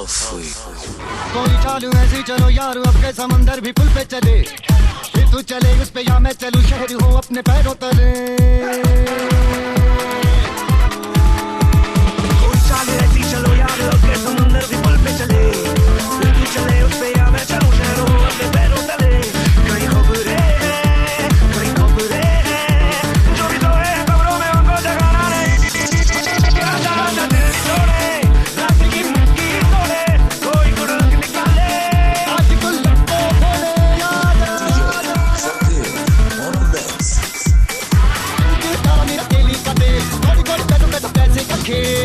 कोई चालू ऐसी चलो यार अब के समंदर भी पुल पे चले, फिर तू चले उस पे या मैं चलूं, शहर हो अपने पैरों तले। कोई चालू ऐसी चलो यार अब के समंदर भी पुल पे चले, फिर तू चले उस पे या मैं चलूं, शहर हो अपने पैरों तले। कई खबरें हैं, कई खबरें हैं, जो भी तो है खबरों में उनको जगाना नहीं। राजा दिल छोड़े, रात की मुट्ठी तोड़े, कोई गुड़क निकाले, आज गुल्लक को फोड़े। याद मेरा तेली का तेल, गोरी गोरी पैसों पे तो पैसे का खेल।